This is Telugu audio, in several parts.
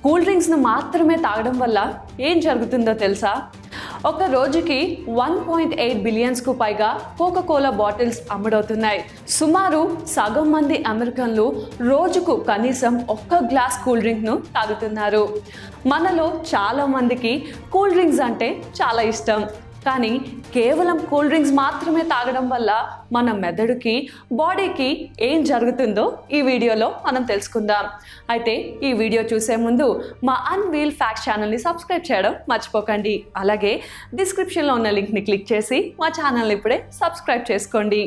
కూల్ డ్రింక్స్ను మాత్రమే తాగడం వల్ల ఏం జరుగుతుందో తెలుసా? ఒక రోజుకి 1.8 బిలియన్స్కు పైగా కోకా-కోలా బాటిల్స్ అమ్ముడవుతున్నాయి. సుమారు సగం మంది అమెరికన్లు రోజుకు కనీసం ఒక్క గ్లాస్ కూల్ డ్రింక్ను తాగుతున్నారు. మనలో చాలా మందికి కూల్ డ్రింక్స్ అంటే చాలా ఇష్టం. కానీ కేవలం కూల్ డ్రింక్స్ మాత్రమే తాగడం వల్ల మన మెదడుకి, బాడీకి ఏం జరుగుతుందో ఈ వీడియోలో మనం తెలుసుకుందాం. అయితే ఈ వీడియో చూసే ముందు మా అన్వీల్ ఫ్యాక్ట్స్ ఛానల్ని సబ్స్క్రైబ్ చేయడం మర్చిపోకండి. అలాగే డిస్క్రిప్షన్లో ఉన్న లింక్ని క్లిక్ చేసి మా ఛానల్ని ఇప్పుడే సబ్స్క్రైబ్ చేసుకోండి.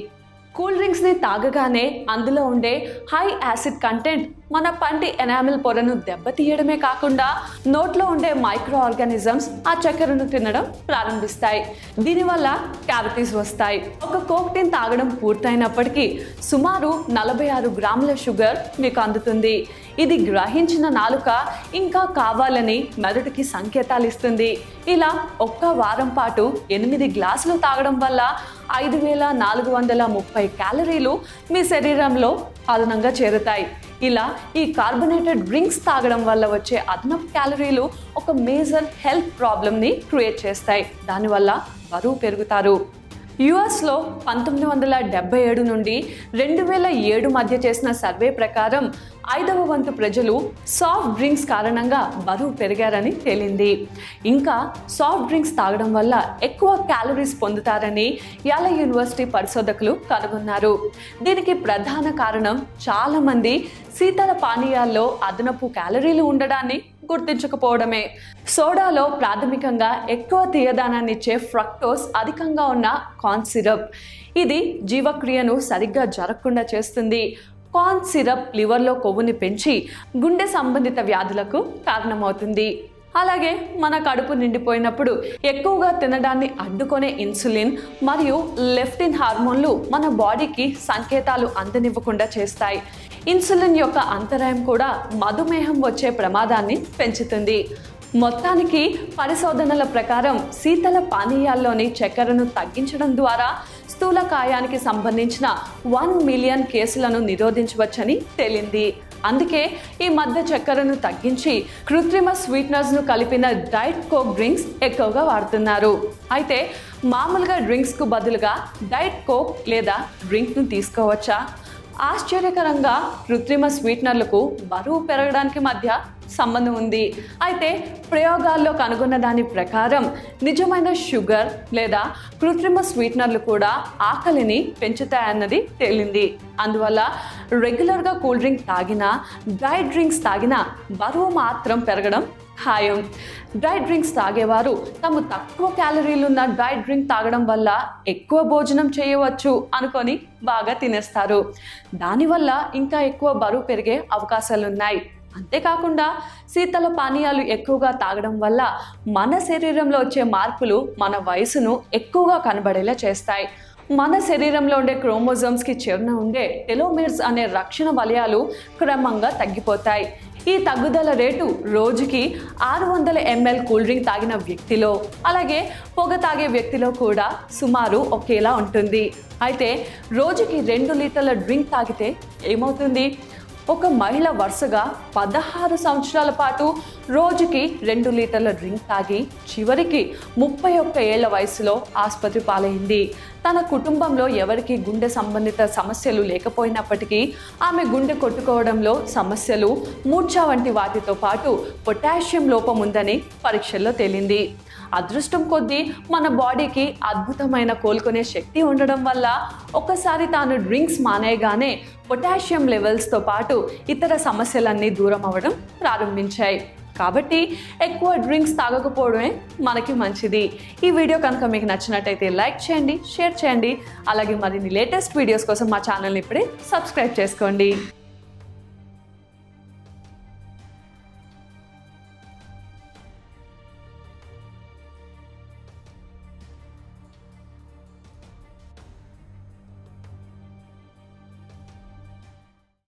కూల్ డ్రింక్స్ని తాగగానే అందులో ఉండే హై యాసిడ్ కంటెంట్ మన పంటి ఎనామిల్ పొరను దెబ్బతీయడమే కాకుండా నోట్లో ఉండే మైక్రో ఆర్గానిజమ్స్ ఆ చక్కెరను తినడం ప్రారంభిస్తాయి. దీనివల్ల క్యావిటీస్ వస్తాయి. ఒక కోక్ టీని తాగడం పూర్తయినప్పటికీ సుమారు 46 గ్రాముల షుగర్ మీకు అందుతుంది. ఇది గ్రహించిన నాలుక ఇంకా కావాలని మెదడుకి సంకేతాలు ఇస్తుంది. ఇలా ఒక్క వారం పాటు 8 గ్లాసులు తాగడం వల్ల 5430 క్యాలరీలు మీ శరీరంలో అదనంగా చేరుతాయి. ఇలా ఈ కార్బోనేటెడ్ డ్రింక్స్ తాగడం వల్ల వచ్చే అదనపు క్యాలరీలు ఒక మేజర్ హెల్త్ ప్రాబ్లమ్ని క్రియేట్ చేస్తాయి. దానివల్ల బరువు పెరుగుతారు. యుఎస్లో 1977 నుండి 2007 మధ్య చేసిన సర్వే ప్రకారం 5వ వంతు ప్రజలు సాఫ్ట్ డ్రింక్స్ కారణంగా బరువు పెరిగారని తేలింది. ఇంకా సాఫ్ట్ డ్రింక్స్ తాగడం వల్ల ఎక్కువ క్యాలరీస్ పొందుతారని యాల యూనివర్సిటీ పరిశోధకులు కనుగొన్నారు. దీనికి ప్రధాన కారణం చాలామంది శీతల పానీయాల్లో అదనపు క్యాలరీలు ఉండడాన్ని గుర్తించకపోవడమే. సోడాలో ప్రాథమికంగా ఎక్కువ తీయదనాన్ని ఇచ్చే ఫ్రక్టోస్ అధికంగా ఉన్న కార్న్ సిరప్. ఇది జీవక్రియను సరిగ్గా జరగకుండా చేస్తుంది. కార్న్ సిరప్ లివర్లో కొవ్వుని పెంచి గుండె సంబంధిత వ్యాధులకు కారణమవుతుంది. అలాగే మన కడుపు నిండిపోయినప్పుడు ఎక్కువగా తినడాన్ని అడ్డుకునే ఇన్సులిన్ మరియు లెప్టిన్ హార్మోన్లు మన బాడీకి సంకేతాలు అందనివ్వకుండా చేస్తాయి. ఇన్సులిన్ యొక్క అంతరాయం కూడా మధుమేహం వచ్చే ప్రమాదాన్ని పెంచుతుంది. మొత్తానికి పరిశోధనల ప్రకారం శీతల పానీయాల్లోని చక్కెరను తగ్గించడం ద్వారా స్థూలకాయానికి సంబంధించిన 1 మిలియన్ కేసులను నిరోధించవచ్చని తేలింది. అందుకే ఈ మధ్య చక్కెరను తగ్గించి కృత్రిమ స్వీట్నర్స్ను కలిపిన డైట్ కోక్ డ్రింక్స్ ఎక్కువగా వాడుతున్నారు. అయితే మామూలుగా డ్రింక్స్కు బదులుగా డైట్ కోక్ లేదా డ్రింక్ను తీసుకోవచ్చా? ఆశ్చర్యకరంగా కృత్రిమ స్వీట్నర్లకు బరువు పెరగడానికి మధ్య సంబంధం ఉంది. అయితే ప్రయోగాల్లో కనుగొన్న దాని ప్రకారం నిజమైన షుగర్ లేదా కృత్రిమ స్వీట్నర్లు కూడా ఆకలిని పెంచుతాయన్నది తేలింది. అందువల్ల రెగ్యులర్గా కూల్ డ్రింక్ తాగినా, డైట్ డ్రింక్స్ తాగినా బరువు మాత్రం పెరగడం ఖాయం. డైట్ డ్రింక్స్ తాగేవారు తాము తక్కువ క్యాలరీలున్న డైట్ డ్రింక్ తాగడం వల్ల ఎక్కువ భోజనం చేయవచ్చు అనుకొని బాగా తినేస్తారు. దానివల్ల ఇంకా ఎక్కువ బరువు పెరిగే అవకాశాలున్నాయి. అంతేకాకుండా శీతల పానీయాలు ఎక్కువగా తాగడం వల్ల మన శరీరంలో వచ్చే మార్పులు మన వయసును ఎక్కువగా కనబడేలా చేస్తాయి. మన శరీరంలో ఉండే క్రోమోజోమ్స్కి చివరన ఉండే టెలోమీర్స్ అనే రక్షణ వలయాలు క్రమంగా తగ్గిపోతాయి. ఈ తగ్గుదల రేటు రోజుకి 600 ml కూల్ డ్రింక్ తాగిన వ్యక్తిలో, అలాగే పొగ తాగే వ్యక్తిలో కూడా సుమారు ఒకేలా ఉంటుంది. అయితే రోజుకి 2 లీటర్ల డ్రింక్ తాగితే ఏమవుతుంది? ఒక మహిళ వరుసగా 16 సంవత్సరాల పాటు రోజుకి 2 లీటర్ల డ్రింక్ తాగి చివరికి 31 ఏళ్ల వయసులో ఆసుపత్రి పాలైంది. తన కుటుంబంలో ఎవరికి గుండె సంబంధిత సమస్యలు లేకపోయినప్పటికీ ఆమె గుండె కొట్టుకోవడంలో సమస్యలు, మూర్ఛ వంటి వాటితో పాటు పొటాషియం లోపం ఉందని పరీక్షల్లో తేలింది. అదృష్టం కొద్దీ మన బాడీకి అద్భుతమైన కోలుకునే శక్తి ఉండడం వల్ల ఒకసారి తాను డ్రింక్స్ మానేయగానే పొటాషియం లెవెల్స్తో పాటు ఇతర సమస్యలన్నీ దూరం అవ్వడం ప్రారంభించాయి. కాబట్టి ఎక్కువ డ్రింక్స్ తాగకపోవడమే మనకి మంచిది. ఈ వీడియో కనుక మీకు నచ్చినట్టయితే లైక్ చేయండి, షేర్ చేయండి. అలాగే మరిన్ని లేటెస్ట్ వీడియోస్ కోసం మా ఛానల్ని ఇప్పుడే సబ్స్క్రైబ్ చేసుకోండి.